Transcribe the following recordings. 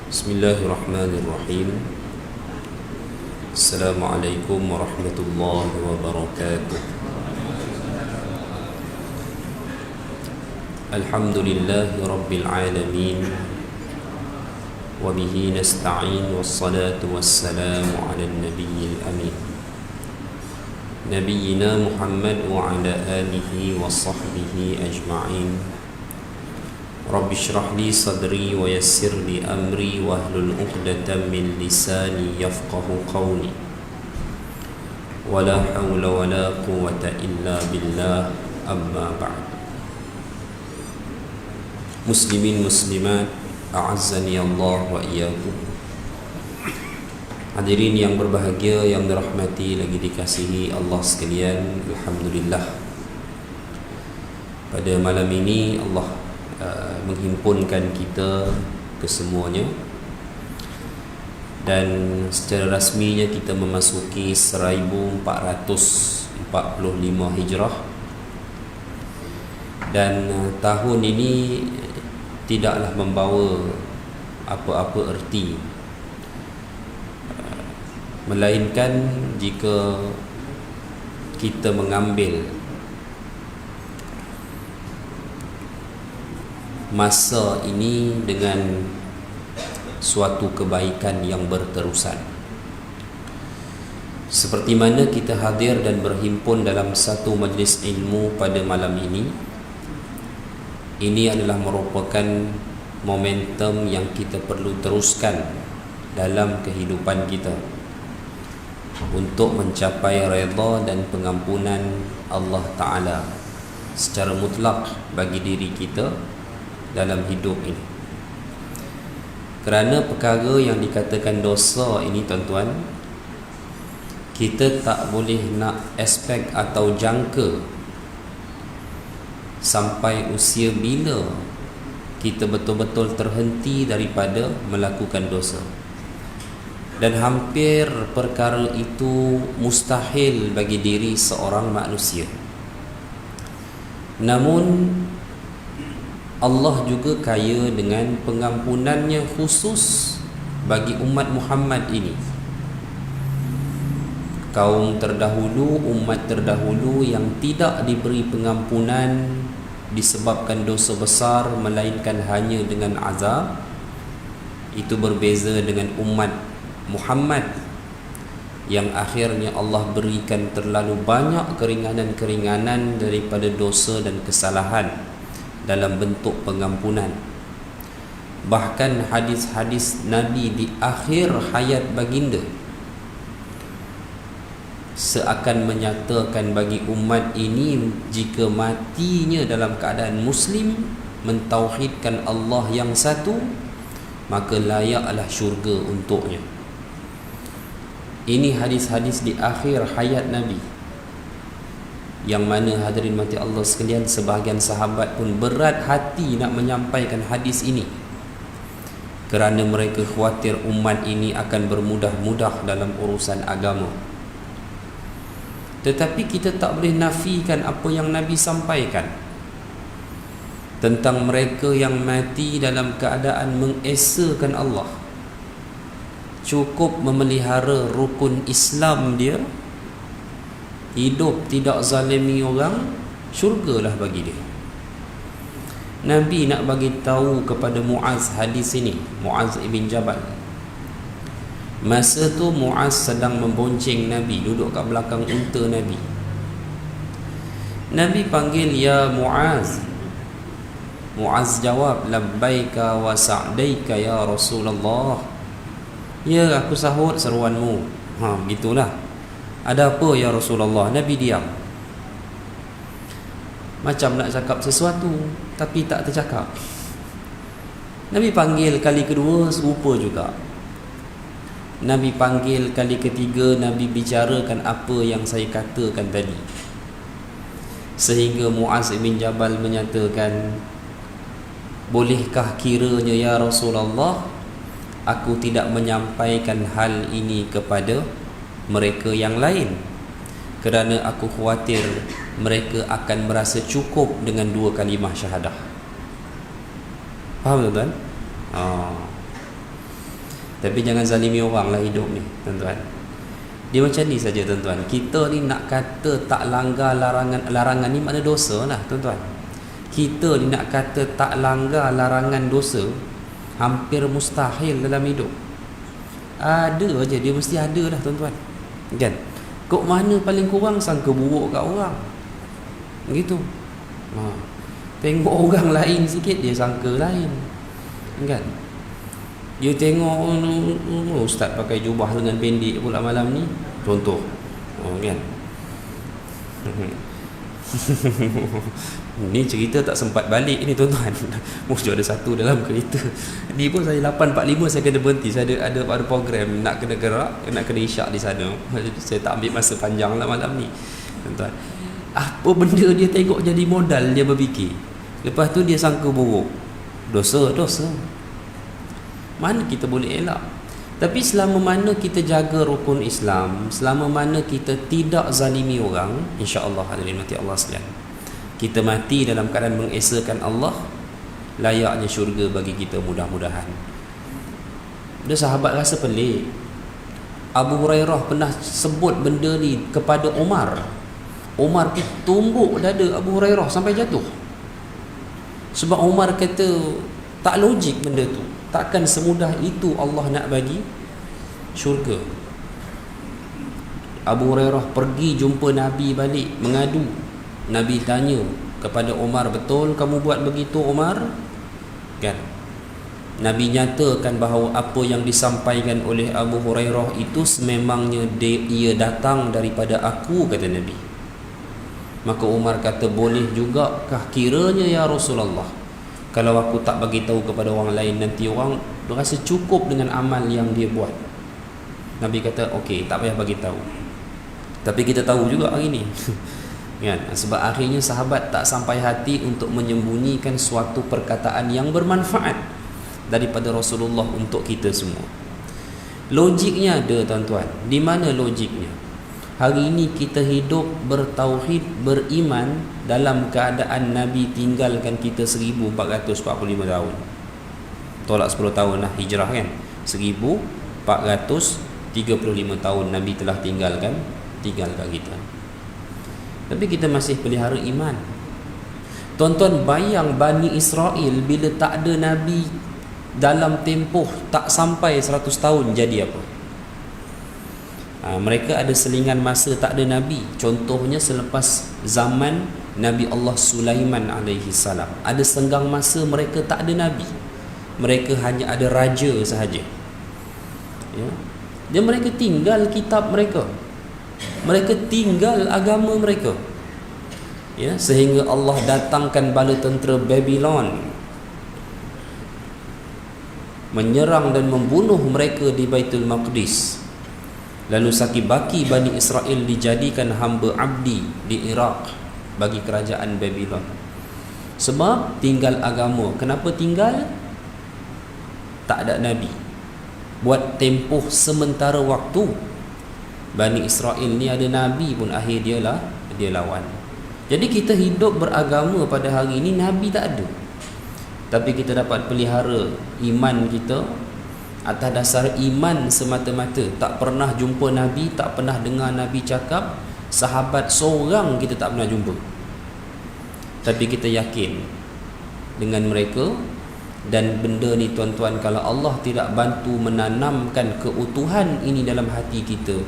Bismillahirrahmanirrahim. Assalamualaikum warahmatullahi wabarakatuh. Alhamdulillahi rabbil alamin. Wabihi nasta'in. Wassalatu wassalamu ala nabiyil amin, Nabiyyina Muhammad wa ala alihi wa sahbihi ajma'in. Rabbi shrah li sadri wa yassir li amri wahlul 'uqdatam min lisani yafqahu qawli. Wala hawla wala quwwata illa billah, amma ba'd. Muslimin muslimat, a'azzani Allah wa iyyakum. Hadirin yang berbahagia, yang dirahmati lagi dikasihi Allah sekalian, alhamdulillah, pada malam ini Allah menghimpunkan kita kesemuanya, dan secara rasminya kita memasuki 1445 Hijrah. Dan tahun ini tidaklah membawa apa-apa erti, melainkan jika kita mengambil masa ini dengan suatu kebaikan yang berterusan. Seperti mana kita hadir dan berhimpun dalam satu majlis ilmu pada malam ini adalah merupakan momentum yang kita perlu teruskan dalam kehidupan kita untuk mencapai redha dan pengampunan Allah Ta'ala secara mutlak bagi diri kita dalam hidup ini. Kerana perkara yang dikatakan dosa ini, tuan-tuan, kita tak boleh nak expect atau jangka sampai usia bila kita betul-betul terhenti daripada melakukan dosa. Dan hampir perkara itu mustahil bagi diri seorang manusia. Namun Allah juga kaya dengan pengampunannya khusus bagi umat Muhammad ini. Kaum terdahulu, umat terdahulu yang tidak diberi pengampunan disebabkan dosa besar, melainkan hanya dengan azab, itu berbeza dengan umat Muhammad yang akhirnya Allah berikan terlalu banyak keringanan-keringanan daripada dosa dan kesalahan dalam bentuk pengampunan. Bahkan hadis-hadis Nabi di akhir hayat baginda seakan menyatakan bagi umat ini, jika matinya dalam keadaan muslim, mentauhidkan Allah yang satu, maka layaklah syurga untuknya. Ini hadis-hadis di akhir hayat Nabi, yang mana hadirin mati Allah sekalian, sebahagian sahabat pun berat hati nak menyampaikan hadis ini kerana mereka khawatir umat ini akan bermudah-mudah dalam urusan agama. Tetapi kita tak boleh nafikan apa yang Nabi sampaikan tentang mereka yang mati dalam keadaan mengesakan Allah, cukup memelihara rukun Islam dia, hidup tidak zalimi orang, syurgalah bagi dia. Nabi nak bagi tahu kepada Muaz hadis ini, Muaz ibn Jabal. Masa tu Muaz sedang membonceng Nabi, duduk kat belakang unta Nabi. Nabi panggil, "Ya Muaz." Muaz jawab, "Labbaika wa sa'daika ya Rasulullah." "Ya, aku sahut seruanmu." Begitulah. "Ada apa ya Rasulullah?" Nabi diam, macam nak cakap sesuatu tapi tak tercakap. Nabi panggil kali kedua, serupa juga. Nabi panggil kali ketiga, Nabi bicarakan apa yang saya katakan tadi, sehingga Muaz bin Jabal menyatakan, "Bolehkah kiranya ya Rasulullah aku tidak menyampaikan hal ini kepada mereka yang lain, kerana aku khawatir mereka akan merasa cukup dengan 2 kalimah syahadah." Faham tuan-tuan? Tapi jangan zalimi orang lah hidup ni tuan-tuan. Dia macam ni saja tuan-tuan. Kita ni nak kata tak langgar larangan ni makna dosa lah tuan-tuan. Kita ni nak kata tak langgar larangan dosa hampir mustahil dalam hidup. Ada aja, dia mesti ada lah tuan-tuan. Kan? Kok mana paling kurang sangka buruk kat orang. Begitu. Tengok orang lain sikit dia sangka lain. Kan? Dia tengok ustaz pakai jubah lengan pendek pula malam ni, contoh. Kan? Ni cerita tak sempat balik ni tuan-tuan. Mesti ada satu dalam kereta. Ni pun saya 8.45 saya kena berhenti. Saya ada program nak kena gerak, nak kena isyak di sana. Saya tak ambil masa panjang lah malam ni tuan-tuan. Apa benda dia tengok jadi modal dia berfikir. Lepas tu dia sangka buruk. Dosa. Mana kita boleh elak? Tapi selama mana kita jaga rukun Islam, selama mana kita tidak zalimi orang, insya-Allah hadirin mati Allah sekalian, kita mati dalam keadaan mengesakan Allah, layaknya syurga bagi kita mudah-mudahan. Dia sahabat rasa pelik. Abu Hurairah pernah sebut benda ni kepada Umar. Umar tumbuk dada Abu Hurairah sampai jatuh. Sebab Umar kata tak logik benda tu. Takkan semudah itu Allah nak bagi syurga. Abu Hurairah pergi jumpa Nabi balik, mengadu. Nabi tanya kepada Umar, betul kamu buat begitu Umar? Kan? Nabi nyatakan bahawa apa yang disampaikan oleh Abu Hurairah itu sememangnya ia datang daripada aku, kata Nabi. Maka Umar kata, boleh jugakah kiranya ya Rasulullah, kalau aku tak bagi tahu kepada orang lain, nanti orang rasa cukup dengan amal yang dia buat. Nabi kata, okey, tak payah bagi tahu. Tapi kita tahu juga hari ni. Kan? Sebab akhirnya sahabat tak sampai hati untuk menyembunyikan suatu perkataan yang bermanfaat daripada Rasulullah untuk kita semua. Logiknya ada tuan-tuan. Di mana logiknya? Hari ini kita hidup bertauhid, beriman dalam keadaan Nabi tinggalkan kita 1445 tahun. Tolak 10 tahun lah hijrah kan. 1435 tahun Nabi telah tinggalkan kita. Tapi kita masih pelihara iman. Tuan-tuan bayang Bani Israel bila tak ada Nabi dalam tempoh tak sampai 100 tahun jadi apa? Mereka ada selingan masa tak ada Nabi. Contohnya selepas zaman Nabi Allah Sulaiman alaihi salam, ada senggang masa mereka tak ada Nabi. Mereka hanya ada raja sahaja. Ya. Dan mereka tinggal kitab mereka. Mereka tinggal agama mereka. Ya, sehingga Allah datangkan bala tentera Babylon menyerang dan membunuh mereka di Baitul Maqdis. Lalu sakibaki Bani Israel dijadikan hamba abdi di Iraq bagi kerajaan Babylon. Sebab tinggal agama. Kenapa tinggal? Tak ada Nabi. Buat tempoh sementara waktu. Bani Israel ni ada Nabi pun akhir dia lawan. Jadi kita hidup beragama pada hari ini, Nabi tak ada. Tapi kita dapat pelihara iman kita atas dasar iman semata-mata. Tak pernah jumpa Nabi, tak pernah dengar Nabi cakap, sahabat seorang kita tak pernah jumpa. Tapi kita yakin dengan mereka. Dan benda ni tuan-tuan, kalau Allah tidak bantu menanamkan keutuhan ini dalam hati kita,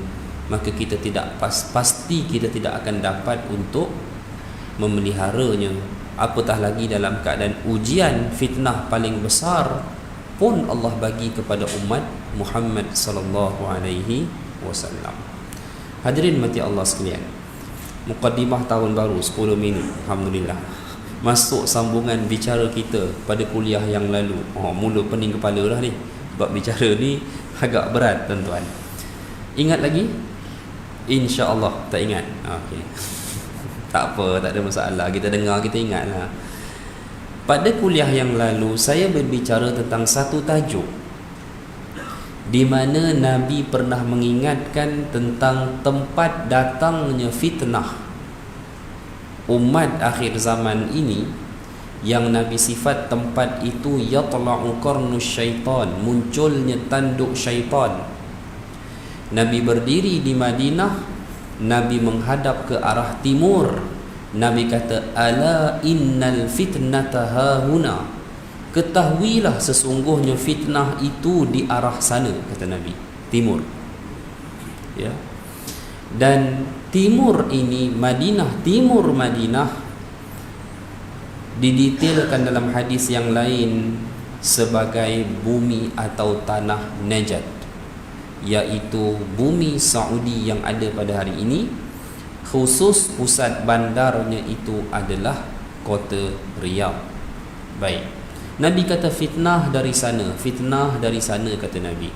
maka kita tidak pasti kita tidak akan dapat untuk memeliharanya. Apatah lagi dalam keadaan ujian, fitnah paling besar pun Allah bagi kepada umat Muhammad sallallahu alaihi wasallam. Hadirin mati Allah sekalian, mukaddimah tahun baru 10 minit, alhamdulillah. Masuk sambungan bicara kita pada kuliah yang lalu. Mula pening kepala dah ni, sebab bicara ni agak berat tuan-tuan. Ingat lagi? InsyaAllah tak ingat. Okey. Tak apa, tak ada masalah. Kita dengar, kita ingatlah. Pada kuliah yang lalu saya berbicara tentang satu tajuk di mana Nabi pernah mengingatkan tentang tempat datangnya fitnah umat akhir zaman ini yang Nabi sifat tempat itu yatla'u qarnus syaitan, munculnya tanduk syaitan. Nabi berdiri di Madinah, Nabi menghadap ke arah timur. Nabi kata, ala innal fitnata hahuna, ketahuilah sesungguhnya fitnah itu di arah sana, kata Nabi, timur. Ya. Dan timur ini Madinah, timur Madinah didetailkan dalam hadis yang lain sebagai bumi atau tanah Najd, iaitu bumi Saudi yang ada pada hari ini. Khusus pusat bandarnya itu adalah kota Riyadh. Baik, Nabi kata fitnah dari sana, fitnah dari sana, kata Nabi.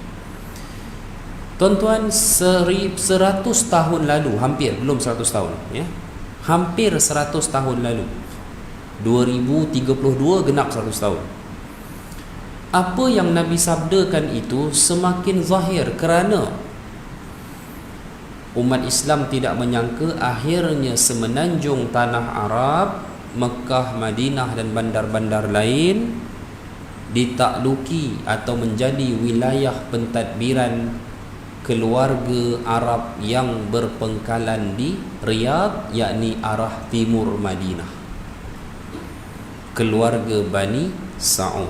Tuan-tuan, 100 tahun lalu, hampir, belum 100 tahun ya, hampir 100 tahun lalu, 2032 genap 100 tahun. Apa yang Nabi sabdakan itu semakin zahir, kerana umat Islam tidak menyangka akhirnya semenanjung tanah Arab, Mekah, Madinah dan bandar-bandar lain ditakluki atau menjadi wilayah pentadbiran keluarga Arab yang berpengkalan di Riyadh, yakni arah timur Madinah, keluarga Bani Sa'ud.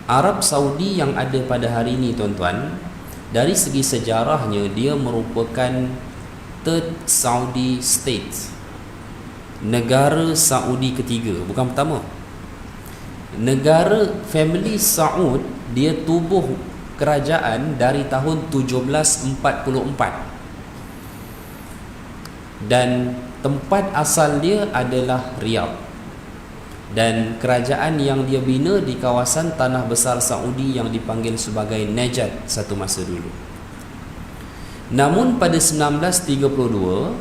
Arab Saudi yang ada pada hari ini, tuan-tuan, dari segi sejarahnya dia merupakan third Saudi state, negara Saudi ketiga, bukan pertama. Negara family Saud dia tubuh kerajaan dari tahun 1744 dan tempat asal dia adalah Riyadh, dan kerajaan yang dia bina di kawasan tanah besar Saudi yang dipanggil sebagai Najd satu masa dulu. Namun pada 1932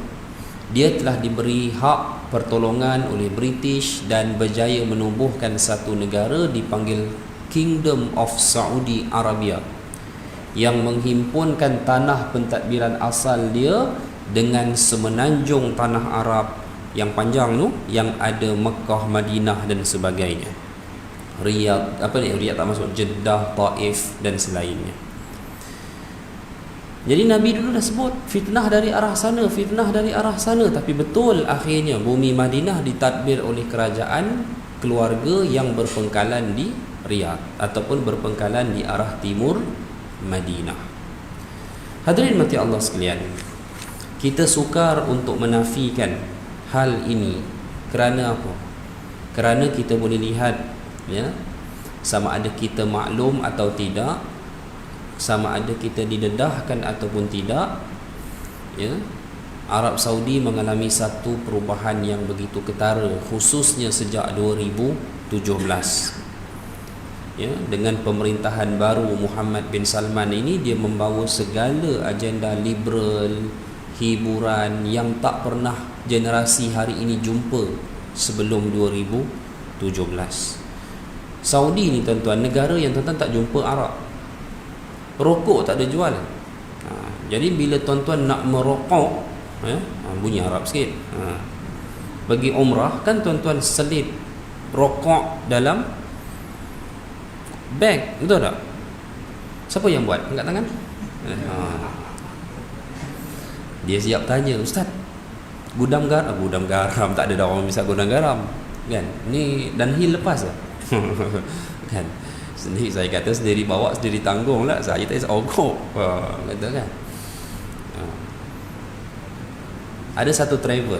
dia telah diberi hak pertolongan oleh British dan berjaya menubuhkan satu negara dipanggil Kingdom of Saudi Arabia, yang menghimpunkan tanah pentadbiran asal dia dengan semenanjung tanah Arab yang panjang tu, yang ada Mekah, Madinah dan sebagainya. Riyadh, Riyadh tak masuk, Jeddah, Taif dan selainnya. Jadi Nabi dulu dah sebut fitnah dari arah sana, fitnah dari arah sana, tapi betul akhirnya bumi Madinah ditadbir oleh kerajaan keluarga yang berpengkalan di Riyadh ataupun berpengkalan di arah timur Madinah. Hadirin mati Allah sekalian, kita sukar untuk menafikan hal ini. Kerana apa? Kerana kita boleh lihat ya, sama ada kita maklum atau tidak, sama ada kita didedahkan ataupun tidak ya, Arab Saudi mengalami satu perubahan yang begitu ketara, khususnya sejak 2017 ya, dengan pemerintahan baru Muhammad bin Salman ini. Dia membawa segala agenda liberal, hiburan yang tak pernah generasi hari ini jumpa sebelum 2017. Saudi ni tuan-tuan, negara yang tuan-tuan tak jumpa Arab. Rokok tak ada jual. Jadi bila tuan-tuan nak merokok ya, bunyi Arab sikit, pergi umrah kan tuan-tuan selip rokok dalam bag, betul tak? Siapa yang buat? Angkat tangan. Dia siap tanya, Ustaz, gudang garam tak ada dah orang misal gudang garam kan? Ni Dunhill lepas lah kan? Sendiri saya kata sendiri bawa sendiri tanggung lah, saya tak sokok kata kan. Ada satu travel,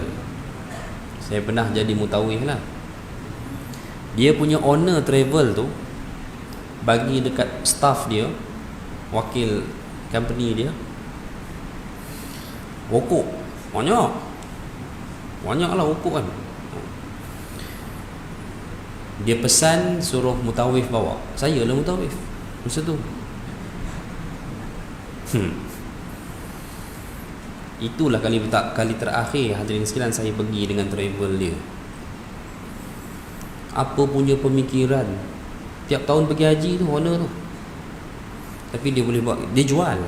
saya pernah jadi mutawif lah, dia punya owner travel tu bagi dekat staff dia, wakil company dia, rokok banyak lah rokok kan. Dia pesan suruh mutawif bawa, saya lah mutawif masa tu. Itulah kali terakhir hadirin sekalian saya pergi dengan travel dia. Apa punya pemikiran, tiap tahun pergi haji tu owner tu, tapi dia boleh buat, dia jual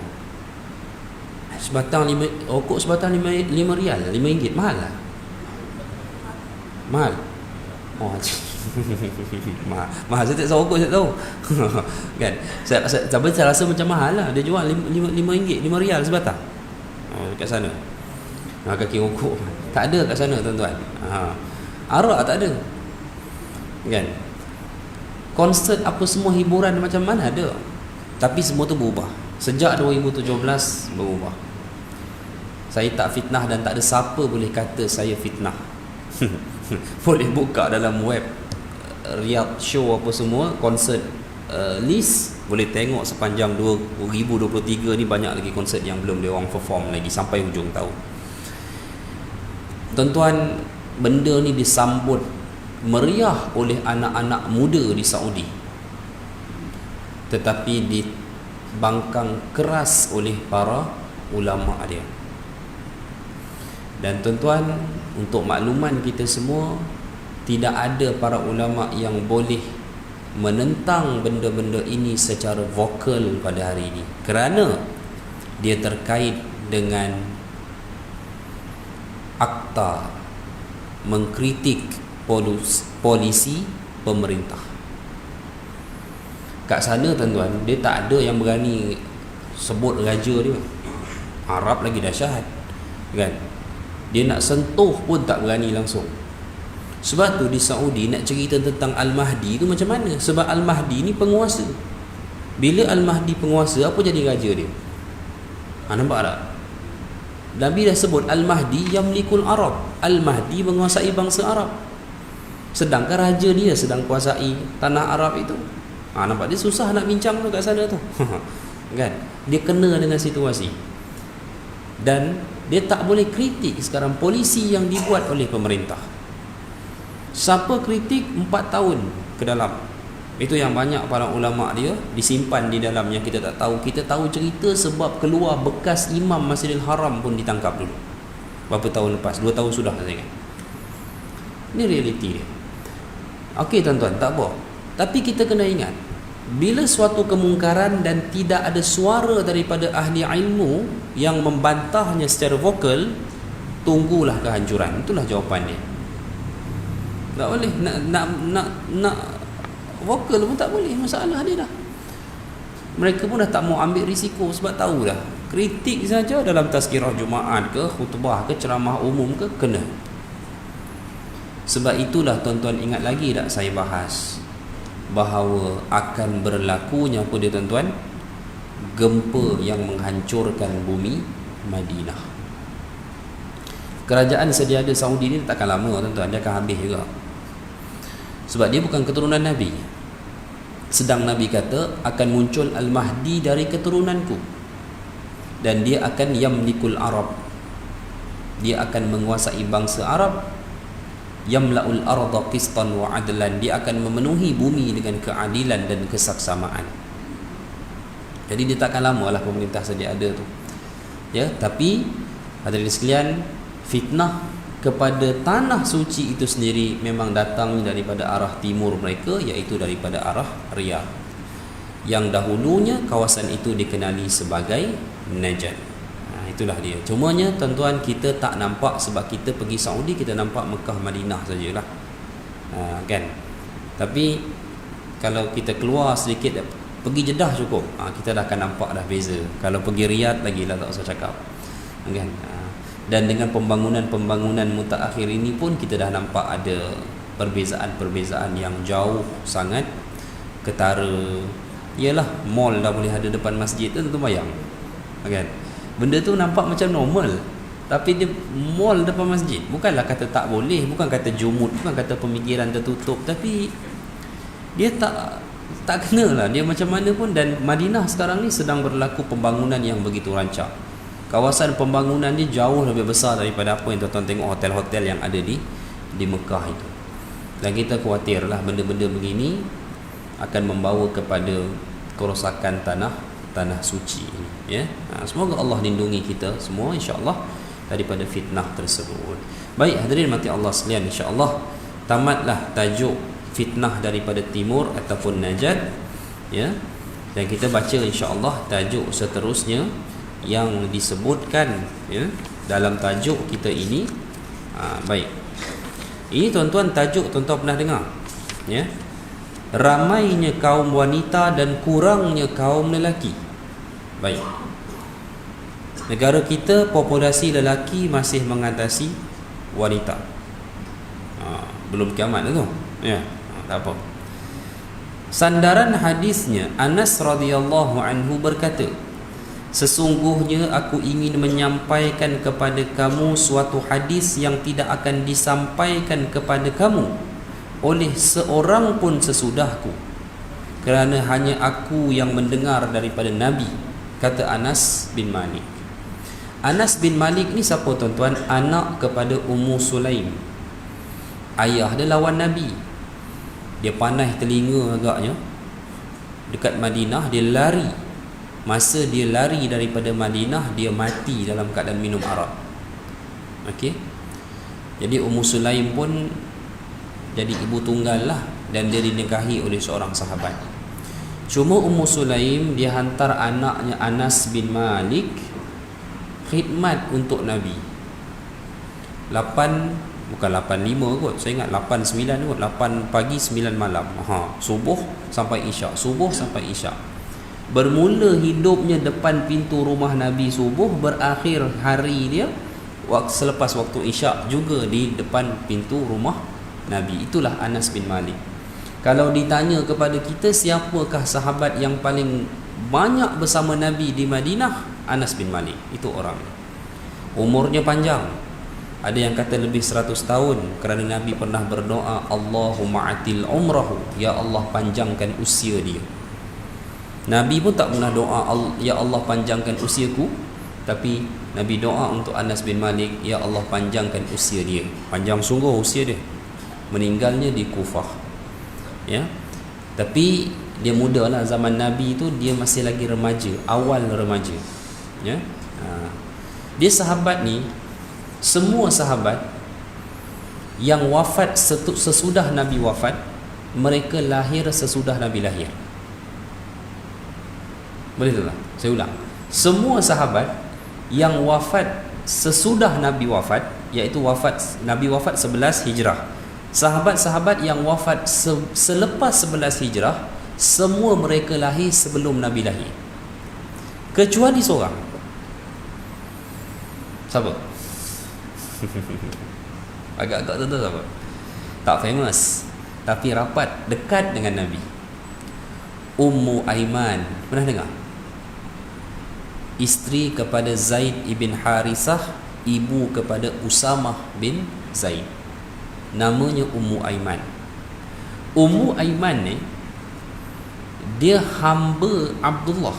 sebatang rokok sebatang 5 rial, 5 ringgit, mahal lah, mahal. Oh, mahal. Saya tak tahu, saya tahu. Kan? Saya rasa macam mahal lah. Dia jual RM5, RM5 sebatang. Kat sana. Kaki rokok tak ada kat sana, tuan-tuan. Arak tak ada. Kan? Konsert apa semua, hiburan macam mana ada. Tapi semua tu berubah. Sejak 2017 berubah. Saya tak fitnah dan tak ada siapa boleh kata saya fitnah. Boleh buka dalam web Riyadh show apa semua, konsert list, boleh tengok sepanjang 2023 ni banyak lagi konsert yang belum dia orang perform lagi sampai hujung tahun. Tuan-tuan, benda ni disambut meriah oleh anak-anak muda di Saudi, tetapi dibangkang keras oleh para ulama dia. Dan tuan-tuan, untuk makluman kita semua, tidak ada para ulama yang boleh menentang benda-benda ini secara vokal pada hari ini, kerana dia terkait dengan akta mengkritik polisi pemerintah. Kat sana, tuan-tuan, dia tak ada yang berani sebut raja dia. Arab lagi dahsyat, kan? Dia nak sentuh pun tak berani langsung. Sebab tu di Saudi nak cerita tentang Al-Mahdi tu macam mana? Sebab Al-Mahdi ni penguasa. Bila Al-Mahdi penguasa, apa jadi raja dia? Nampak tak? Nabi dah sebut Al-Mahdi yamlikul Arab. Al-Mahdi menguasai bangsa Arab. Sedangkan raja dia sedang kuasai tanah Arab itu. Nampak dia susah nak bincang tu kat sana tu. Kan? Dia kena dengan situasi. Dan dia tak boleh kritik sekarang polisi yang dibuat oleh pemerintah. Siapa kritik 4 tahun ke dalam. Itu yang banyak para ulama dia disimpan di dalam yang kita tak tahu. Kita tahu cerita sebab keluar bekas imam Masjidil Haram pun ditangkap dulu. Berapa tahun lepas? 2 tahun sudah saya ingat. Ini realiti dia. Okey tuan-tuan, tak apa. Tapi kita kena ingat, bila suatu kemungkaran dan tidak ada suara daripada ahli ilmu yang membantahnya secara vokal, tunggulah kehancuran. Itulah jawapan dia. Tak boleh nak vokal pun tak boleh, masalah dia dah. Mereka pun dah tak mau ambil risiko sebab tahu dah kritik saja dalam tazkirah Jumaat ke, khutbah ke, ceramah umum ke, kena. Sebab itulah tuan-tuan ingat lagi tak saya bahas bahawa akan berlakunya apa dia tuan-tuan, gempa yang menghancurkan bumi Madinah. Kerajaan sediada Saudi ni takkan lama tuan-tuan, dia akan habis juga. Sebab dia bukan keturunan Nabi. Sedang Nabi kata akan muncul Al-Mahdi dari keturunanku, dan dia akan yamlikul Arab, dia akan menguasai bangsa Arab. Yamla'ul arda qistan wa adlan, dia akan memenuhi bumi dengan keadilan dan kesaksamaan. Jadi dia takkan lama lah pemerintah sedia ada tu. Ya, tapi hadirin sekalian, fitnah kepada tanah suci itu sendiri memang datang daripada arah timur mereka, iaitu daripada arah Riyadh, yang dahulunya kawasan itu dikenali sebagai Najd. Itulah dia. Cumanya tuan-tuan, kita tak nampak sebab kita pergi Saudi, kita nampak Mekah, Madinah sajalah. Kan? Tapi kalau kita keluar sedikit, pergi Jeddah cukup, kita dah akan nampak dah beza. Kalau pergi Riyadh lagi lah tak usah cakap. Kan? Dan dengan pembangunan mutaakhir ini pun kita dah nampak ada perbezaan-perbezaan yang jauh sangat. Ketara, ialah mall dah boleh ada depan masjid tu, tentu bayang. Kan? Benda tu nampak macam normal, tapi dia mall depan masjid. Bukanlah kata tak boleh, bukan kata jumud, bukan kata pemikiran tertutup, tapi dia tak kenalah dia macam mana pun. Dan Madinah sekarang ni sedang berlaku pembangunan yang begitu rancak. Kawasan pembangunan ni jauh lebih besar daripada apa yang tuan-tuan tengok hotel-hotel yang ada di Mekah itu. Dan kita khawatirlah benda-benda begini akan membawa kepada kerosakan tanah suci ini, ya. Semoga Allah lindungi kita semua insya-Allah daripada fitnah tersebut. Baik hadirin mati Allah sekalian, insya-Allah tamatlah tajuk fitnah daripada timur ataupun Najd, ya. Dan kita baca insya-Allah tajuk seterusnya yang disebutkan, ya, dalam tajuk kita ini. Baik. Ini tuan-tuan tajuk tuan-tuan pernah dengar, ya. Ramainya kaum wanita dan kurangnya kaum lelaki. Baik. Negara kita populasi lelaki masih mengatasi wanita. Belum kiamat tu. Ya, tak apa. Sandaran hadisnya, Anas radhiyallahu anhu berkata, sesungguhnya aku ingin menyampaikan kepada kamu suatu hadis yang tidak akan disampaikan kepada kamu oleh seorang pun sesudahku, kerana hanya aku yang mendengar daripada Nabi, kata Anas bin Malik. Anas bin Malik ni siapa tuan-tuan? Anak kepada Ummu Sulaim. Ayah dia lawan Nabi. Dia panah telinga agaknya dekat Madinah, dia lari. Masa dia lari daripada Madinah, dia mati dalam keadaan minum arak. Okey. Jadi Ummu Sulaim pun jadi ibu tunggal lah, dan dia dinikahi oleh seorang sahabat. Cuma Ummu Sulaim dia hantar anaknya Anas bin Malik khidmat untuk Nabi. 8.5 kot, saya ingat 8.9 kot, 8 pagi 9 malam. Subuh sampai isyak, subuh sampai isyak. Bermula hidupnya depan pintu rumah Nabi subuh, berakhir hari dia selepas waktu isyak juga di depan pintu rumah Nabi. Itulah Anas bin Malik. Kalau ditanya kepada kita siapakah sahabat yang paling banyak bersama Nabi di Madinah, Anas bin Malik. Itu orang. Umurnya panjang. Ada yang kata lebih 100 tahun, kerana Nabi pernah berdoa, Allahumma atil umrahu, ya Allah panjangkan usia dia. Nabi pun tak pernah doa, ya Allah panjangkan usiaku, tapi Nabi doa untuk Anas bin Malik, ya Allah panjangkan usia dia. Panjang sungguh usia dia. Meninggalnya di Kufah. Ya. Tapi dia muda lah, zaman Nabi tu dia masih lagi remaja, awal remaja. Ya. Dia sahabat ni, semua sahabat yang wafat sesudah Nabi wafat, mereka lahir sesudah Nabi lahir. Boleh tak? Saya ulang. Semua sahabat yang wafat sesudah Nabi wafat, iaitu Nabi wafat 11 Hijrah. Sahabat-sahabat yang wafat selepas 11 Hijrah, semua mereka lahir sebelum Nabi lahir. Kecuali seorang. Siapa? Agak-agak tentu siapa? Tak famous, tapi rapat dekat dengan Nabi. Ummu Aiman, pernah dengar? Isteri kepada Zaid ibn Harisah, ibu kepada Usamah bin Zaid. Namanya Ummu Aiman. Ummu Aiman ni dia hamba Abdullah,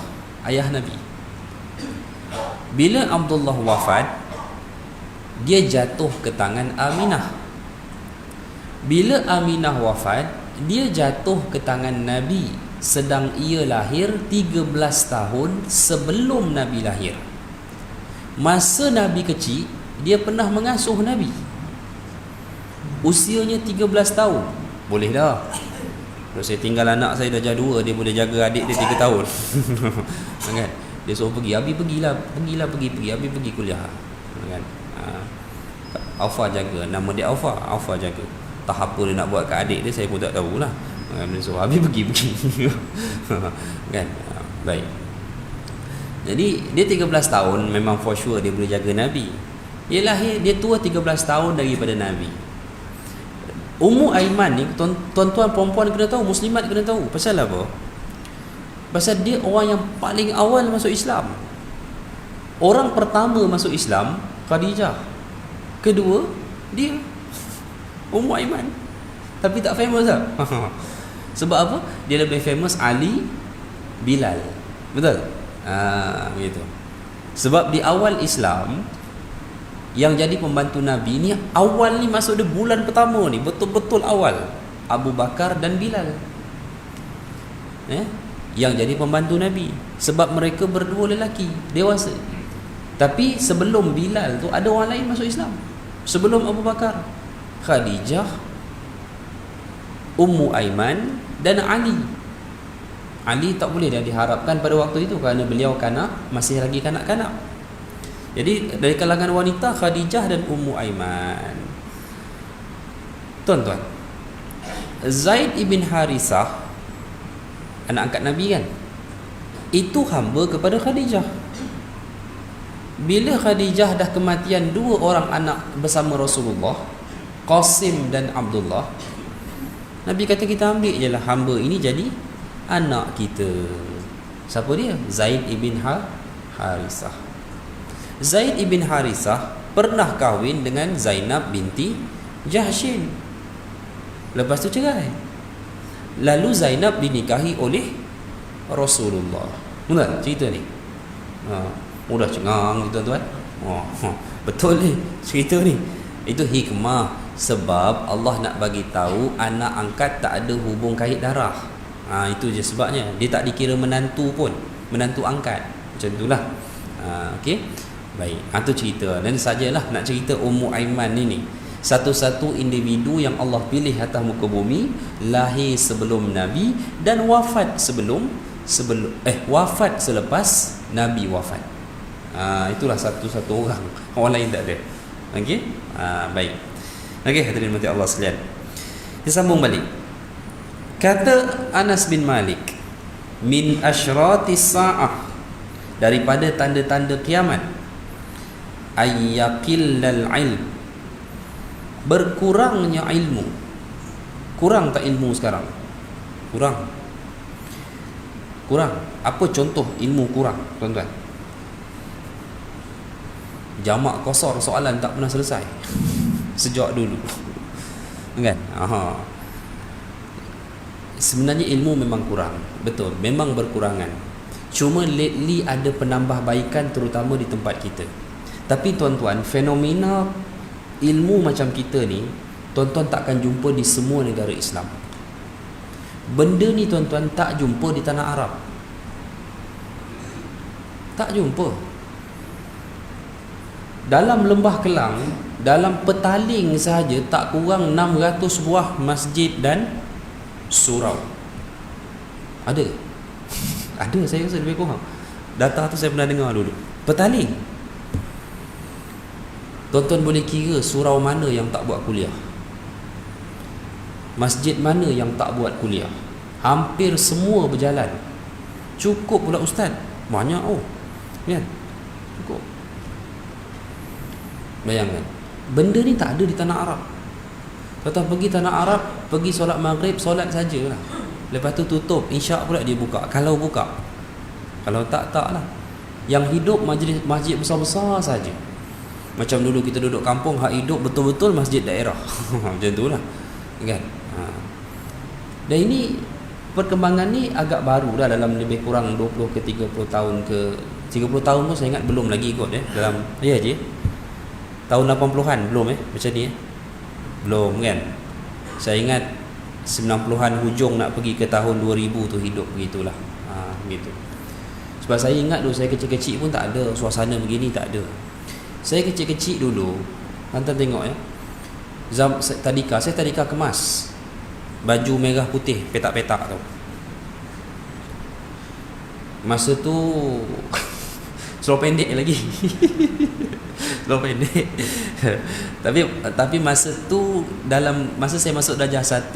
ayah Nabi. Bila Abdullah wafat, dia jatuh ke tangan Aminah. Bila Aminah wafat, dia jatuh ke tangan Nabi, sedang ia lahir 13 tahun sebelum Nabi lahir. Masa Nabi kecil, dia pernah mengasuh Nabi. Usianya 13 tahun. Boleh dah. Kalau saya tinggal anak saya dah jadua, dia boleh jaga adik dia 3 tahun. Kan? Dia suruh pergi, Abi pergi, Abi pergi kuliah. Kan? Alfa jaga, nama dia Alfa jaga. Tak apa dia nak buat kat adik dia, saya pun tak tahulah. So Habis pergi kan. Baik. Jadi dia 13 tahun, memang for sure dia boleh jaga Nabi. Dia lahir, dia tua 13 tahun daripada Nabi. Ummu Aiman ni, tuan-tuan perempuan kena tahu, muslimat kena tahu. Pasal apa? Pasal dia orang yang paling awal masuk Islam. Orang pertama masuk Islam Khadijah. Kedua dia Ummu Aiman. Tapi tak famous tak? Sebab apa? Dia lebih famous Ali, Bilal. Betul? Begitu. Sebab di awal Islam, yang jadi pembantu Nabi ni, awal ni masuk dia bulan pertama ni, betul-betul awal, Abu Bakar dan Bilal. Yang jadi pembantu Nabi. Sebab mereka berdua lelaki, dewasa. Tapi sebelum Bilal tu ada orang lain masuk Islam. Sebelum Abu Bakar, Khadijah, Ummu Aiman dan Ali. Ali tak boleh dah diharapkan pada waktu itu kerana beliau masih lagi kanak-kanak. Jadi dari kalangan wanita, Khadijah dan Ummu Aiman. Tuan-tuan, Zaid ibn Harithah, anak angkat Nabi kan, itu hamba kepada Khadijah. Bila Khadijah dah kematian dua orang anak bersama Rasulullah, Qasim dan Abdullah, Nabi kata kita ambil je lah hamba ini jadi anak kita. Siapa dia? Zaid ibn Harithah. Zaid ibn Harithah pernah kahwin dengan Zainab binti Jahshin. Lepas tu cerai. Lalu Zainab dinikahi oleh Rasulullah. Betul cerita ni? Mudah cengang tuan-tuan. Betul ni cerita ni. Itu hikmah, sebab Allah nak bagi tahu anak angkat tak ada hubung kait darah. Itu je sebabnya. Dia tak dikira menantu pun, menantu angkat. Macam itulah. Okey. Baik. Itu cerita. Dan sajalah nak cerita Ummu Aiman ni. Satu-satu individu yang Allah pilih atas muka bumi, lahir sebelum Nabi dan wafat wafat selepas Nabi wafat. Itulah satu-satu orang. Orang lain tak ada. Okey? Baik. Okey, hadirin mati Allah sekalian. Kita sambung balik. Kata Anas bin Malik, min asyratis sa'ah, daripada tanda-tanda kiamat, ayyaqillal ilm, berkurangnya ilmu. Kurang tak ilmu sekarang? Kurang. Apa contoh ilmu kurang, tuan-tuan? Jamak qasar soalan tak pernah selesai sejak dulu. Kan? Sebenarnya ilmu memang kurang. Betul, memang berkurangan. Cuma lately ada penambahbaikan terutama di tempat kita. Tapi tuan-tuan, fenomena ilmu macam kita ni, tuan-tuan takkan jumpa di semua negara Islam. Benda ni tuan-tuan tak jumpa di tanah Arab. Tak jumpa. Dalam Lembah Kelang, dalam Petaling sahaja tak kurang 600 buah masjid dan surau. Ada? Ada, saya rasa lebih kurang. Data tu saya pernah dengar dulu. Petaling. Tuan-tuan boleh kira surau mana yang tak buat kuliah, masjid mana yang tak buat kuliah. Hampir semua berjalan. Cukup pula ustaz. Banyak kan? Cukup. Bayangkan, benda ni tak ada di tanah Arab. Tuan-tuan pergi tanah Arab, pergi solat maghrib, solat sajalah. Lepas tu tutup, isyak pula dia buka. Kalau buka. Kalau tak lah. Yang hidup majlis masjid besar-besar saja. Macam dulu kita duduk kampung, hak hidup betul-betul masjid daerah. Macam itulah. Kan? Dan ini perkembangan ni agak baru dah, dalam lebih kurang 20 ke 30 tahun ke 30 tahun pun saya ingat belum lagi ikut dalam je. Tahun 80-an belum macam ni belum kan. Saya ingat 90-an hujung nak pergi ke tahun 2000 tu hidup begitulah. Begitu. Sebab saya ingat dulu saya kecil-kecil pun tak ada suasana begini, tak ada. Saya kecil-kecil dulu, hantar tengok saya tadika kemas, baju merah putih petak-petak tu. Masa tu seluar pendek lagi. Seluar pendek. Tapi masa tu, dalam masa saya masuk darjah 1,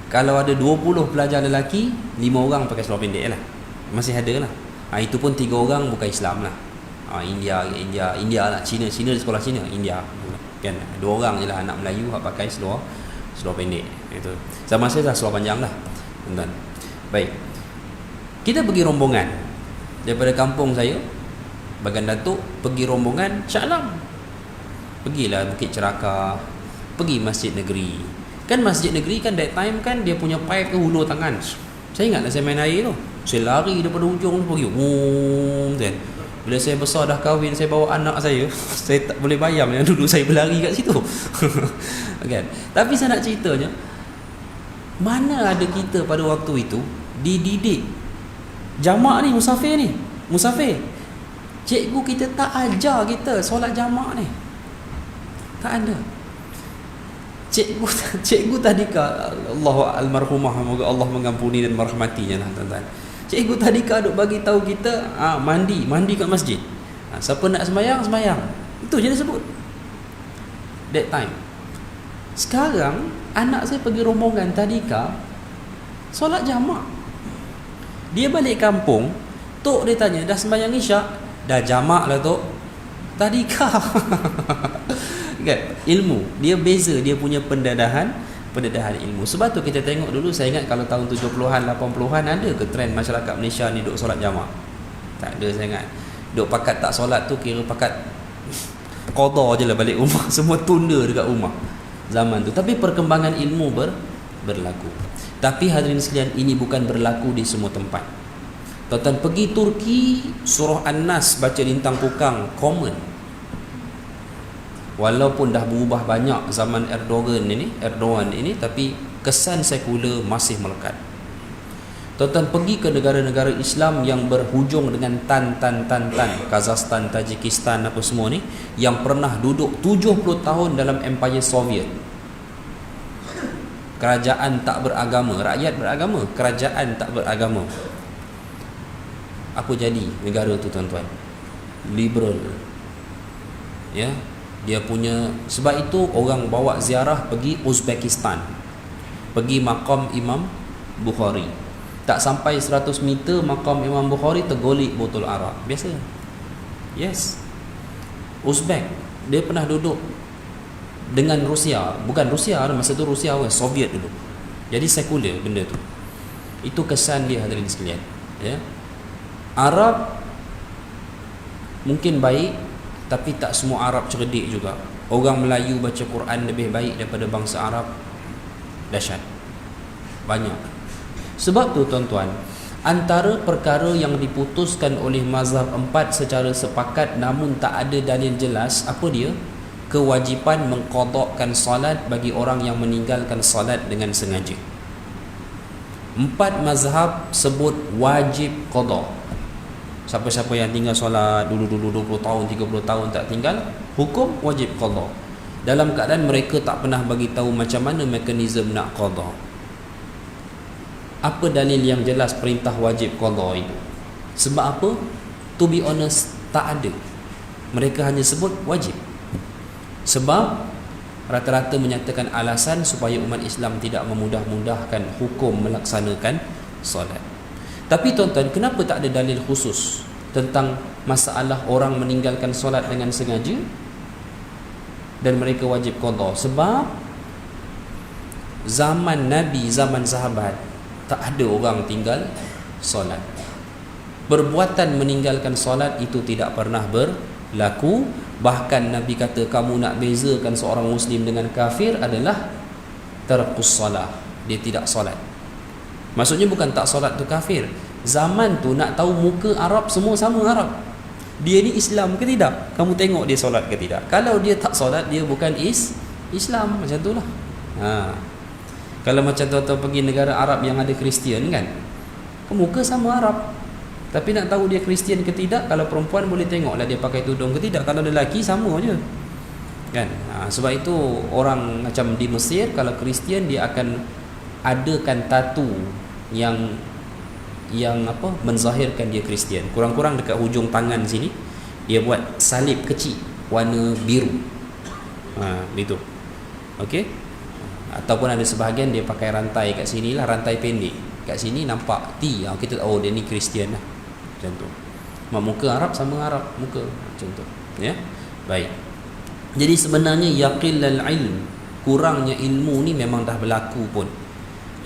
kalau ada 20 pelajar lelaki, 5 orang pakai seluar pendek lah. Masih ada lah. Itu pun 3 orang bukan Islam lah. India lah, Cina di sekolah Cina, India kan. 2 orang je lah anak Melayu yang pakai seluar pendek. Itu zaman saya dah seluar panjang lah, tuan-tuan. Baik, kita pergi rombongan daripada kampung saya, Bagan Datuk, pergi rombongan Shah Alam. Pergilah Bukit Cerakah, pergi Masjid Negeri. Kan Masjid Negeri kan that time kan dia punya pipe ke hulur tangan. Saya ingatlah saya main air tu, saya lari daripada hujung tu pergi kan. Bila saya besar dah kahwin, saya bawa anak saya, saya tak boleh bayang yang dulu saya berlari kat situ. Kan? Tapi saya nak ceritanya, mana ada kita pada waktu itu dididik jamak ni, musafir. Cikgu kita tak ajar kita solat jamak ni. Tak ada. Cikgu tadika, Allah almarhumah, semoga Allah mengampuni dan merahmatinya lah, tuan-tuan. Cikgu tadika duk bagi tahu kita mandi kat masjid. Siapa nak sembahyang. Itu je dia sebut. That time. Sekarang anak saya pergi rombongan tadika, solat jamak. Dia balik kampung, tok dia tanya, dah sembahyang isyak? Dah jamak lah tok. Tadika. Kan? Ilmu, dia beza, dia punya pendedahan ilmu. Sebab tu kita tengok dulu, saya ingat kalau tahun 70-an 80-an ada ke trend masyarakat Malaysia ni duk solat jamak? Tak ada, saya ingat. Duk pakat tak solat tu kira pakat qada je lah balik rumah. Semua tunda dekat rumah zaman tu. Tapi perkembangan ilmu berlaku. Tapi hadirin sekalian, ini bukan berlaku di semua tempat. Tuan-tuan pergi Turki, surah An-Nas baca lintang pukang common. Walaupun dah berubah banyak zaman Erdogan ini, tapi kesan sekular masih melekat. Tuan-tuan pergi ke negara-negara Islam yang berhujung dengan tan, Kazakhstan, Tajikistan apa semua ni, yang pernah duduk 70 tahun dalam Empire Soviet. Kerajaan tak beragama, rakyat beragama, kerajaan tak beragama. Apa jadi negara tu tuan-tuan? Liberal. Ya, dia punya, sebab itu orang bawa ziarah pergi Uzbekistan, pergi makam Imam Bukhari. Tak sampai 100 meter makam Imam Bukhari tergolik botol arak. Biasa. Yes. Uzbek, dia pernah duduk dengan Rusia. Bukan Rusia, masa tu Rusia Soviet dulu. Jadi sekular benda tu. Itu kesan dia hadirin sekalian. Ya. Arab mungkin baik, tapi tak semua Arab cerdik juga. Orang Melayu baca Quran lebih baik daripada bangsa Arab. Dahsyat. Banyak. Sebab tu tuan-tuan, antara perkara yang diputuskan oleh mazhab 4 secara sepakat namun tak ada dalil jelas, apa dia? Kewajipan mengqadakkan solat bagi orang yang meninggalkan solat dengan sengaja. 4 mazhab sebut wajib qada. Siapa-siapa yang tinggal solat dulu 20 tahun, 30 tahun tak tinggal, hukum wajib qada. Dalam keadaan mereka tak pernah bagi tahu macam mana mekanisme nak qada. Apa dalil yang jelas perintah wajib qada itu? Sebab apa? To be honest, tak ada. Mereka hanya sebut wajib. Sebab rata-rata menyatakan alasan supaya umat Islam tidak memudah-mudahkan hukum melaksanakan solat. Tapi tuan-tuan, kenapa tak ada dalil khusus tentang masalah orang meninggalkan solat dengan sengaja dan mereka wajib qada? Sebab zaman Nabi, zaman sahabat, tak ada orang tinggal solat. Perbuatan meninggalkan solat itu tidak pernah berlaku. Bahkan Nabi kata, kamu nak bezakan seorang Muslim dengan kafir adalah tarkus solat, dia tidak solat. Maksudnya bukan tak solat tu kafir. Zaman tu nak tahu muka Arab semua sama Arab. Dia ni Islam ke tidak? Kamu tengok dia solat ke tidak. Kalau dia tak solat, dia bukan Islam. Macam tu lah. Kalau macam tuan-tuan pergi negara Arab yang ada Kristian kan, muka sama Arab, tapi nak tahu dia Kristian ke tidak, kalau perempuan boleh tengoklah dia pakai tudung ke tidak. Kalau lelaki sama je kan. Sebab itu orang macam di Mesir, kalau Kristian dia akan adakan tatu yang apa, menzahirkan dia Kristian. Kurang-kurang dekat hujung tangan sini dia buat salib kecil warna biru. Itu. Okey. Ataupun ada sebahagian dia pakai rantai kat sini lah, rantai pendek. Kat sini nampak T. Kita oh dia ni Kristian lah. Macam tu. Muka Arab sama Arab muka. Macam tu. Ya. Baik. Jadi sebenarnya yaqillal ilm, kurangnya ilmu ni memang dah berlaku pun.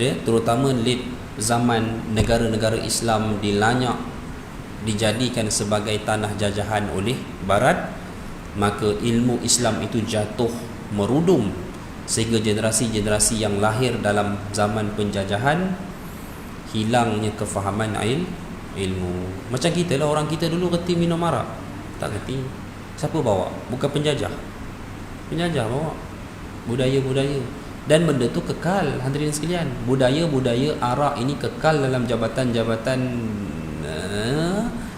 Ya, terutama late zaman negara-negara Islam dilanyak, dijadikan sebagai tanah jajahan oleh Barat, maka ilmu Islam itu jatuh merudum, sehingga generasi-generasi yang lahir dalam zaman penjajahan hilangnya kefahaman ilmu. Macam kita lah, orang kita dulu reti minum arak, tak reti. Siapa bawa? Bukan penjajah. Penjajah bawa. Budaya-budaya. Dan benda tu kekal hadirin sekalian. Budaya-budaya arak ini kekal dalam jabatan-jabatan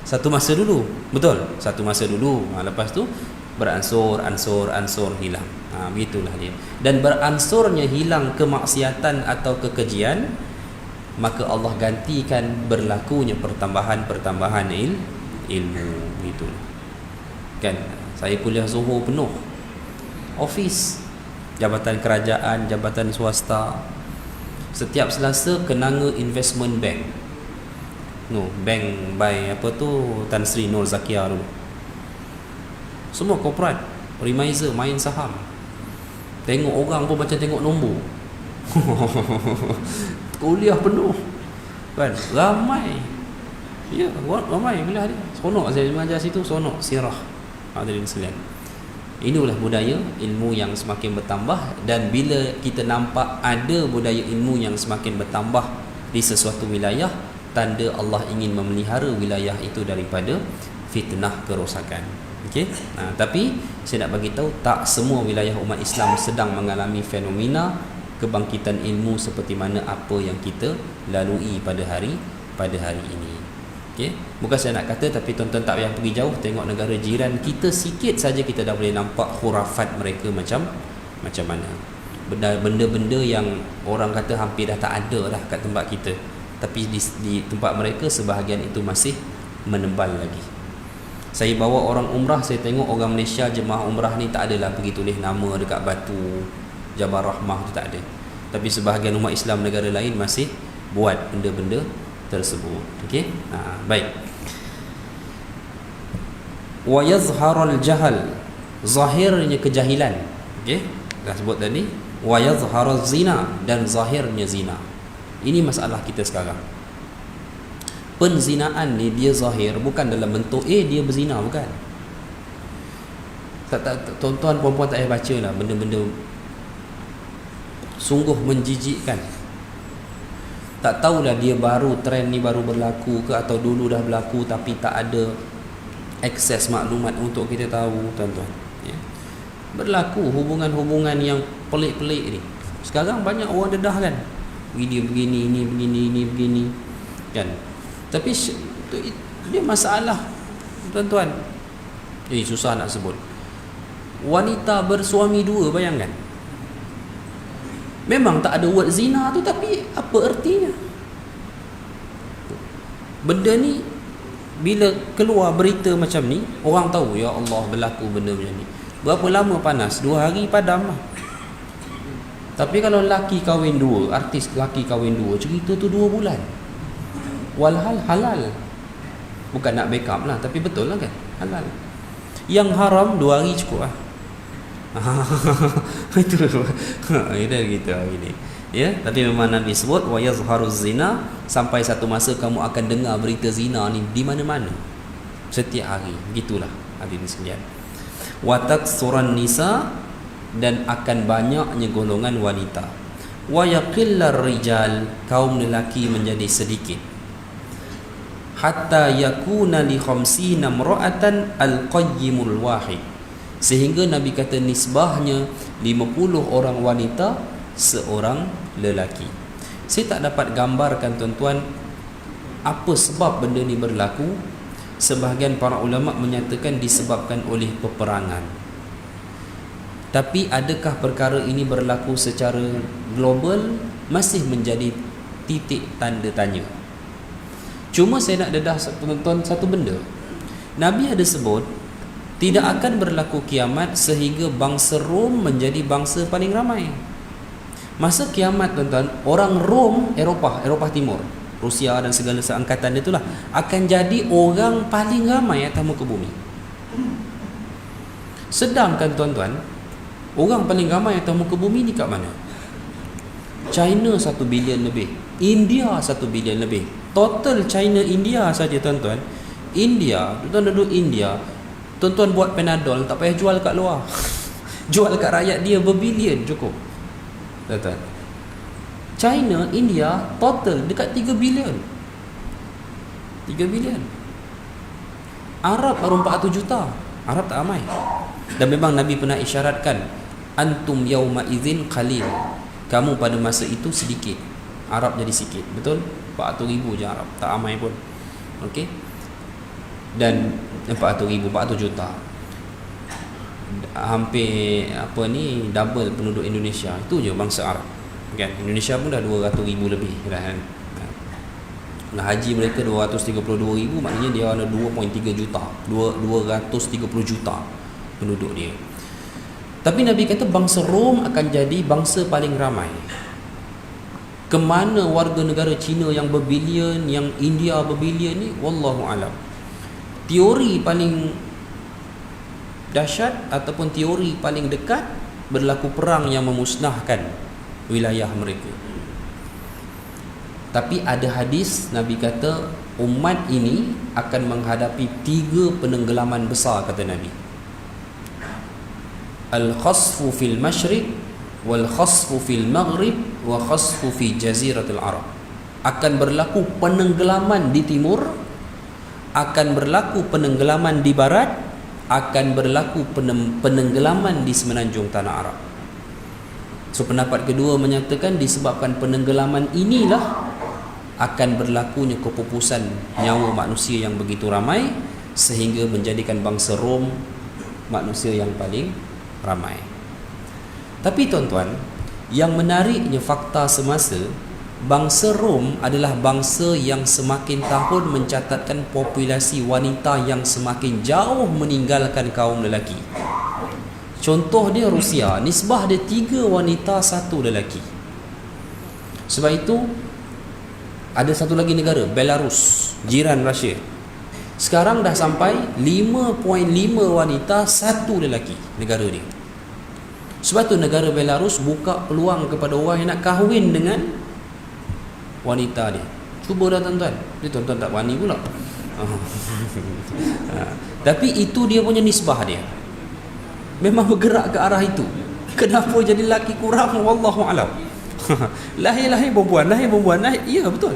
satu masa dulu. Betul? Satu masa dulu. Lepas tu beransur hilang. Begitulah dia. Dan beransurnya hilang kemaksiatan atau kekejian, maka Allah gantikan berlakunya pertambahan ilmu. Begitulah. Kan? Saya kuliah Zuhur penuh. Office jabatan kerajaan, jabatan swasta. Setiap Selasa kenanga investment bank. Bank by apa tu, Tan Sri Nur Zakia dulu. Semua corporate, remiser, main saham. Tengok orang pun macam tengok nombor. Kuliah penuh kan, ramai. Ya, ramai kuliah dia. Seronok saya mengajar situ, seronok sirah. Hadirin sekalian, inilah budaya ilmu yang semakin bertambah. Dan bila kita nampak ada budaya ilmu yang semakin bertambah di sesuatu wilayah, tanda Allah ingin memelihara wilayah itu daripada fitnah kerosakan. Okey. Tapi saya nak bagi tahu, tak semua wilayah umat Islam sedang mengalami fenomena kebangkitan ilmu seperti mana apa yang kita lalui pada hari ini. Okey. Bukan saya nak kata, tapi tuan-tuan tak payah pergi jauh, tengok negara jiran kita sikit saja kita dah boleh nampak khurafat mereka macam mana. Benda-benda yang orang kata hampir dah tak ada dah kat tempat kita, tapi di tempat mereka sebahagian itu masih menebal lagi. Saya bawa orang umrah, saya tengok orang Malaysia jemaah umrah ni tak adalah pergi tulis nama dekat batu Jabal Rahmah tu, tak ada. Tapi sebahagian umat Islam negara lain masih buat benda-benda tersebut. Okey. Baik. Wa yazharul jahal, zahirnya kejahilan. Okey, dah sebut tadi. Wa yazharuz zina, dan zahirnya zina. Ini masalah kita sekarang. Penzinaan ni dia zahir, bukan dalam bentuk dia berzina, bukan. Tuan-tuan puan-puan tak payah baca lah benda-benda sungguh menjijikkan. Tak tahulah dia baru, trend ni baru berlaku ke atau dulu dah berlaku tapi tak ada akses maklumat untuk kita tahu, tuan-tuan. Ya. Berlaku hubungan-hubungan yang pelik-pelik ni. Sekarang banyak orang dedah kan. Dia begini, ini begini, ini begini. Kan. Tapi dia masalah, tuan-tuan. Susah nak sebut. Wanita bersuami dua, bayangkan. Memang tak ada word zina tu, tapi apa ertinya? Benda ni bila keluar berita macam ni, orang tahu, ya Allah, berlaku benda macam ni. Berapa lama panas? 2 hari padam lah. Tapi kalau laki kahwin dua, artis laki kahwin dua, cerita tu 2 bulan. Walhal halal. Bukan nak backup lah, tapi betul lah kan, halal. Yang haram 2 hari cukup lah. Itu kita gitu hari ni. Ya, tapi memang Nabi sebut wa yazharuz zina, sampai satu masa kamu akan dengar berita zina ni di mana-mana. Setiap hari. Begitulah hadirin sekalian. Wa taksuran nisa, dan akan banyaknya golongan wanita. Wa yaqillar rijal, kaum lelaki menjadi sedikit. Hatta yakuna li khamsina imra'atan al-qayyimul wahid, sehingga Nabi kata nisbahnya 50 orang wanita, seorang lelaki. Saya tak dapat gambarkan, tuan-tuan, apa sebab benda ni berlaku. Sebahagian para ulama menyatakan disebabkan oleh peperangan. Tapi adakah perkara ini berlaku secara global? Masih menjadi titik tanda tanya. Cuma saya nak dedah, tuan-tuan, satu benda. Nabi ada sebut tidak akan berlaku kiamat sehingga bangsa Rom menjadi bangsa paling ramai. Masa kiamat, tuan-tuan, orang Rom, Eropah Timur, Rusia dan segala seangkatan dia itulah akan jadi orang paling ramai atas muka bumi. Sedangkan, tuan-tuan, orang paling ramai atas muka bumi ni kat mana? China 1 bilion lebih, India 1 bilion lebih. Total China India saja, tuan-tuan. India, tuan-tuan duduk India, tuan-tuan buat Panadol tak payah jual kat luar. Jual kat rakyat dia berbilion cukup. Tuan-tuan. China, India total dekat 3 bilion. 3 bilion. Arab baru 400 juta. Arab tak ramai. Dan memang Nabi pernah isyaratkan, antum yauma idzin qalil. Kamu pada masa itu sedikit. Arab jadi sikit. Betul? 400,000 je Arab, tak ramai pun. Okey. Dan 400,000, 400 juta. Hampir double penduduk Indonesia. Itu je bangsa Arab. Kan? Indonesia pun dah 200,000 lebih dah kan. Nah, haji mereka 232,000, maknanya dia ada 2.3 juta. 230 juta penduduk dia. Tapi Nabi kata bangsa Rom akan jadi bangsa paling ramai. Kemana warga negara Cina yang berbilion, yang India berbilion ni, wallahu alam. Teori paling dahsyat ataupun teori paling dekat, berlaku perang yang memusnahkan wilayah mereka. Tapi ada hadis Nabi kata umat ini akan menghadapi 3 penenggelaman besar, kata Nabi. Al-khasfu fil masyriq, wal khasfu fil maghrib, wa khasfu fi jaziratul Arab. Akan berlaku penenggelaman di timur, akan berlaku penenggelaman di barat, akan berlaku penenggelaman di semenanjung tanah Arab. So pendapat kedua menyatakan disebabkan penenggelaman inilah akan berlakunya kepupusan nyawa manusia yang begitu ramai, sehingga menjadikan bangsa Rom manusia yang paling ramai. Tapi tuan-tuan, yang menariknya fakta semasa, bangsa Rom adalah bangsa yang semakin tahun mencatatkan populasi wanita yang semakin jauh meninggalkan kaum lelaki. Contoh dia Rusia, nisbah dia 3 wanita 1 lelaki. Sebab itu ada satu lagi negara, Belarus, jiran Rusia. Sekarang dah sampai 5.5 wanita 1 lelaki negara dia. Sebab tu negara Belarus buka peluang kepada orang yang nak kahwin dengan wanita dia. Cuba dah tuan-tuan. Dia tuan-tuan tak berani pula. Tapi itu dia punya nisbah dia. Memang bergerak ke arah itu. Kenapa jadi lelaki kurang? Wallahu alam. Lahir perempuan. Ya betul.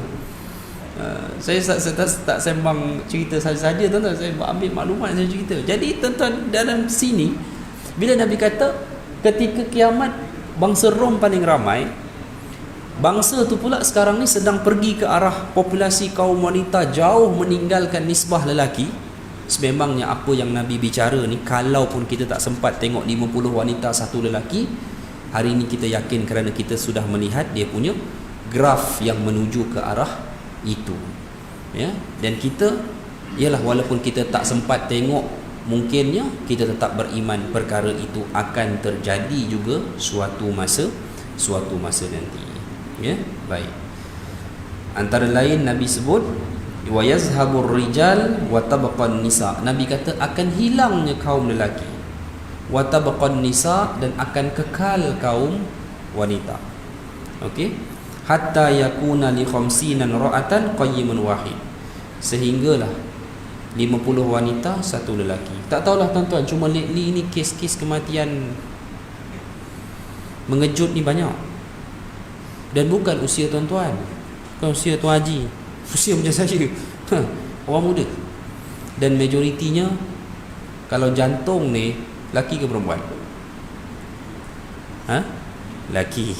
Saya tak sembang cerita saja tuan-tuan. Saya ambil maklumat, saya cerita. Jadi tuan-tuan, dalam sini bila Nabi kata ketika kiamat bangsa Rom paling ramai, bangsa tu pula sekarang ni sedang pergi ke arah populasi kaum wanita jauh meninggalkan nisbah lelaki. Sememangnya apa yang Nabi bicara ni, kalaupun kita tak sempat tengok 50 wanita 1 lelaki, hari ini kita yakin kerana kita sudah melihat dia punya graf yang menuju ke arah itu. Ya, dan kita ialah walaupun kita tak sempat tengok, mungkinnya kita tetap beriman perkara itu akan terjadi juga suatu masa nanti. Ya, baik. Antara lain Nabi sebut wa yazhabur rijal wa tabaqan nisa. Nabi kata akan hilangnya kaum lelaki, wa tabaqan nisa, dan akan kekal kaum wanita. Okey, hatta yakuna li khamsina ra'atan qayyimun wahid, sehinggalah 50 wanita 1 lelaki. Tak tahulah tuan-tuan, cuma lately ini kes-kes kematian mengejut ni banyak. Dan bukan usia tuan-tuan, bukan usia Tuan Haji, usia macam saya, orang muda. Dan majoritinya, kalau jantung ni, laki ke perempuan? Laki.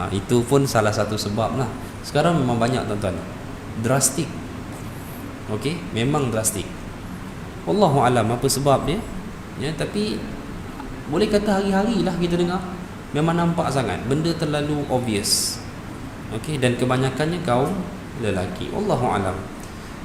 Itu pun salah satu sebab lah. Sekarang memang banyak tuan-tuan, drastik. Okey, memang drastik. Wallahu alam apa sebab dia. Ya, tapi boleh kata hari-hari lah kita dengar. Memang nampak sangat, benda terlalu obvious. Okey, dan kebanyakannya kaum lelaki. Wallahu alam.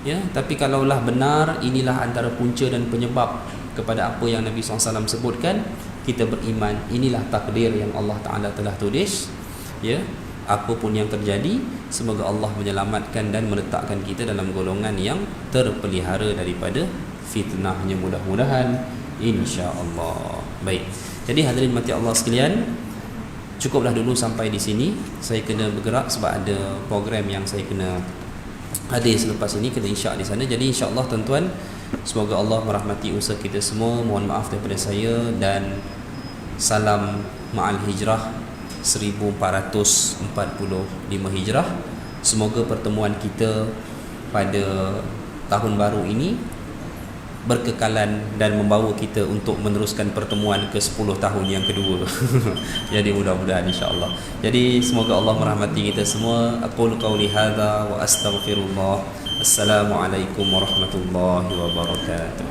Ya, tapi kalaulah benar inilah antara punca dan penyebab kepada apa yang Nabi SAW sebutkan, kita beriman inilah takdir yang Allah Ta'ala telah tulis. Ya, apapun yang terjadi, semoga Allah menyelamatkan dan meletakkan kita dalam golongan yang terpelihara daripada fitnahnya, mudah-mudahan, insya-Allah. Baik. Jadi hadirin mati Allah sekalian, cukuplah dulu sampai di sini. Saya kena bergerak sebab ada program yang saya kena hadir selepas ini, kena isyak di sana. Jadi insya-Allah tuan-tuan, semoga Allah merahmati usaha kita semua. Mohon maaf daripada saya, dan salam ma'al hijrah 1445 Hijrah. Semoga pertemuan kita pada tahun baru ini berkekalan dan membawa kita untuk meneruskan pertemuan ke 10 tahun yang kedua. Jadi mudah-mudahan insya-Allah. Jadi semoga Allah merahmati kita semua. Aqulu qauli hadza wa astaghfirullah. Assalamualaikum warahmatullahi wabarakatuh.